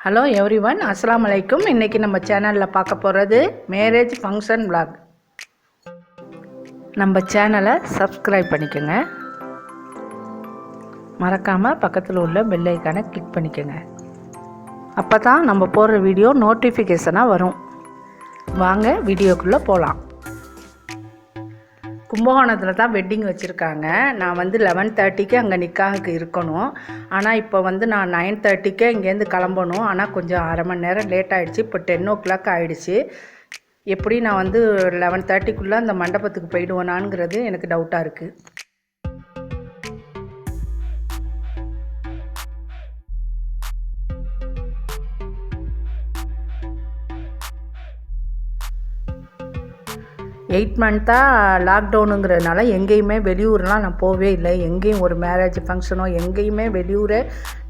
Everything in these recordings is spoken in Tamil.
ஹலோ எவ்ரிவன், அஸ்ஸலாமு அலைக்கும். இன்றைக்கி நம்ம சேனலில் பார்க்க போகிறது மேரேஜ் ஃபங்க்ஷன் vlog. நம்ம சேனலை சப்ஸ்கிரைப் பண்ணிக்கோங்க, மறக்காமல் பக்கத்தில் உள்ள பெல் ஐக்கானை கிளிக் பண்ணிக்கோங்க. அப்போ தான் நம்ம போடுற வீடியோ நோட்டிஃபிகேஷனாக வரும். வாங்க வீடியோக்குள்ளே போகலாம். கும்பகோணத்தில் தான் வெட்டிங் வச்சுருக்காங்க. நான் 11:30க்கு அங்கே நிக்காஹுக்கு இருக்கணும். ஆனால் இப்போ நான் 9:30க்கே இங்கேருந்து கிளம்பணும். ஆனால் கொஞ்சம் அரை மணி நேரம் லேட் ஆகிடுச்சு. இப்போ 10 o'clock ஆகிடுச்சு. எப்படி நான் 11:30க்குள்ளே அந்த மண்டபத்துக்கு போயிடுவேனாங்கிறது எனக்கு டவுட்டாக இருக்குது. எயிட் மந்த்தாக லாக்டவுனுங்கிறதுனால எங்கேயுமே வெளியூர்லாம் நான் போகவே இல்லை. எங்கேயும் ஒரு மேரேஜ் ஃபங்க்ஷனோ எங்கேயுமே வெளியூரே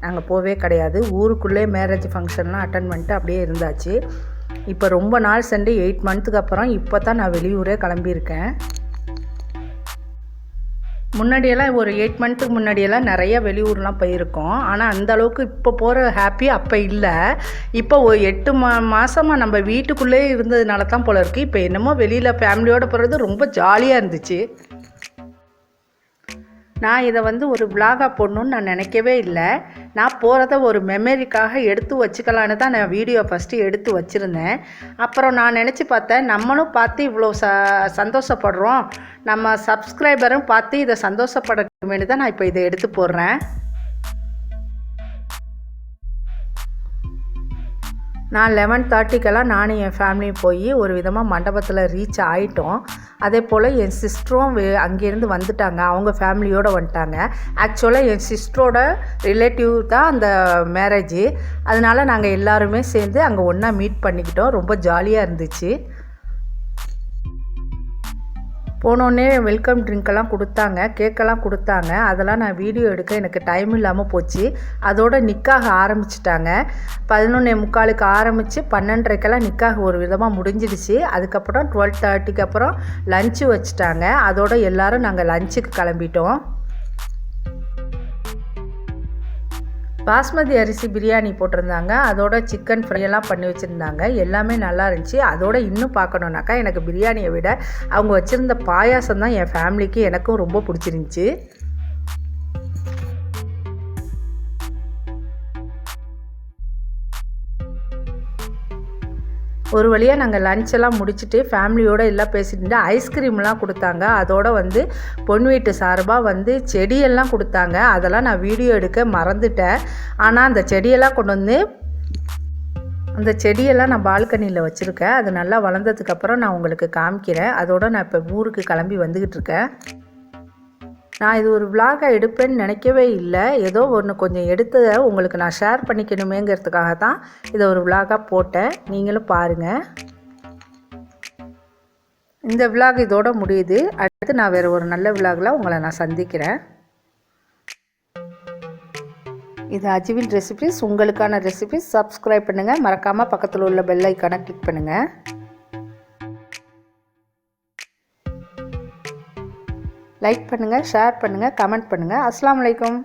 நாங்கள் போகவே கிடையாது. ஊருக்குள்ளே மேரேஜ் ஃபங்க்ஷன்லாம் அட்டன் பண்ணிட்டு அப்படியே இருந்தாச்சு. இப்போ ரொம்ப நாள் சென்று 8 மந்த்துக்கு அப்புறம் இப்போ தான் நான் வெளியூரே கிளம்பியிருக்கேன். முன்னாடியெல்லாம் ஒரு 8 மந்த்துக்கு முன்னாடியெல்லாம் நிறைய வெளியூர்லாம் போயிருக்கோம். ஆனால் அந்தளவுக்கு இப்போ போகிற ஹாப்பி அப்போ இல்லை. இப்போ ஒரு 8 மாதமாக நம்ம வீட்டுக்குள்ளே இருந்ததுனால தான் போல இருக்குது. இப்போ என்னமோ வெளியில் ஃபேமிலியோடு போகிறது ரொம்ப ஜாலியாக இருந்துச்சு. நான் இதை ஒரு விலாகாக போடணுன்னு நான் நினைக்கவே இல்லை. நான் போகிறத ஒரு மெமரிக்காக எடுத்து வச்சுக்கலான்னு தான் நான் வீடியோ ஃபஸ்ட்டு எடுத்து வச்சுருந்தேன். அப்புறம் நான் நினச்சி பார்த்தேன், நம்மளும் பார்த்து இவ்வளோ சந்தோஷப்படுறோம், நம்ம சப்ஸ்கிரைபரும் பார்த்து இதை சந்தோஷப்படணுமேனு தான் நான் இப்போ இதை எடுத்து போடுறேன். நான் 11:30க்கெல்லாம் நானும் என் ஃபேமிலியும் போய் ஒரு விதமாக மண்டபத்தில் ரீச் ஆகிட்டோம். அதே போல் என் சிஸ்டரும் அங்கேருந்து வந்துட்டாங்க. அவங்க ஃபேமிலியோடு வந்துட்டாங்க. ஆக்சுவலாக என் சிஸ்டரோட ரிலேட்டிவ் தான் அந்த மேரேஜு. அதனால் நாங்கள் எல்லாருமே சேர்ந்து அங்கே ஒன்றா மீட் பண்ணிக்கிட்டோம். ரொம்ப ஜாலியாக இருந்துச்சு. போனோடனே வெல்கம் ட்ரிங்க்கெல்லாம் கொடுத்தாங்க, கேக்கெல்லாம் கொடுத்தாங்க. அதெல்லாம் நான் வீடியோ எடுக்க எனக்கு டைம் இல்லாமல் போச்சு. அதோட நிக்காக ஆரம்பிச்சிட்டாங்க. 11:45க்கு ஆரம்பித்து 12:30க்கெல்லாம் நிக்காக ஒரு விதமாக முடிஞ்சிடுச்சு. அதுக்கப்புறம் 12:30க்கு அப்புறம் லஞ்சு வச்சுட்டாங்க. அதோட எல்லோரும் நாங்கள் லஞ்சுக்கு கிளம்பிட்டோம். பாஸ்மதி அரிசி பிரியாணி போட்டிருந்தாங்க. அதோட சிக்கன் ஃப்ரையெல்லாம் பண்ணி வச்சுருந்தாங்க. எல்லாமே நல்லா இருந்துச்சு. அதோட இன்னும் பார்க்கணுன்னாக்கா எனக்கு பிரியாணியை விட அவங்க வச்சுருந்த பாயாசம் தான் என் ஃபேமிலிக்கு எனக்கும் ரொம்ப பிடிச்சிருந்துச்சி. ஒரு வழியாக நாங்கள் லஞ்செல்லாம் முடிச்சுட்டு ஃபேமிலியோடு எல்லாம் பேசிட்டு ஐஸ்கிரீம்லாம் கொடுத்தாங்க. அதோடு பொன் வீட்டு சார்பாக செடியெல்லாம் கொடுத்தாங்க. அதெல்லாம் நான் வீடியோ எடுக்க மறந்துட்டேன். ஆனால் அந்த செடியெல்லாம் கொண்டு அந்த செடியெல்லாம் நான் பால்கனியில் வச்சுருக்கேன். அது நல்லா வளர்ந்ததுக்கப்புறம் நான் உங்களுக்கு காமிக்கிறேன். அதோடு நான் இப்போ ஊருக்கு கிளம்பி வந்துக்கிட்டு இருக்கேன். நான் இது ஒரு விலாகாக எடுப்பேன்னு நினைக்கவே இல்லை. ஏதோ ஒன்று கொஞ்சம் எடுத்ததை உங்களுக்கு நான் ஷேர் பண்ணிக்கணுமேங்கிறதுக்காக தான் இதை ஒரு விலாகாக போட்டேன். நீங்களும் பாருங்கள். இந்த விலாக் இதோட முடியுது. அடுத்து நான் வேறு ஒரு நல்ல விலாகில் உங்களை நான் சந்திக்கிறேன். இது அஜ்வின் ரெசிபிஸ். உங்களுக்கான ரெசிபிஸ். சப்ஸ்கிரைப் பண்ணுங்கள், மறக்காமல் பக்கத்தில் உள்ள பெல் ஐக்கானை கிளிக் பண்ணுங்கள். லைக் பண்ணுங்கள், ஷேர் பண்ணுங்கள், கமெண்ட் பண்ணுங்கள். அஸ்ஸலாமு அலைக்கும்.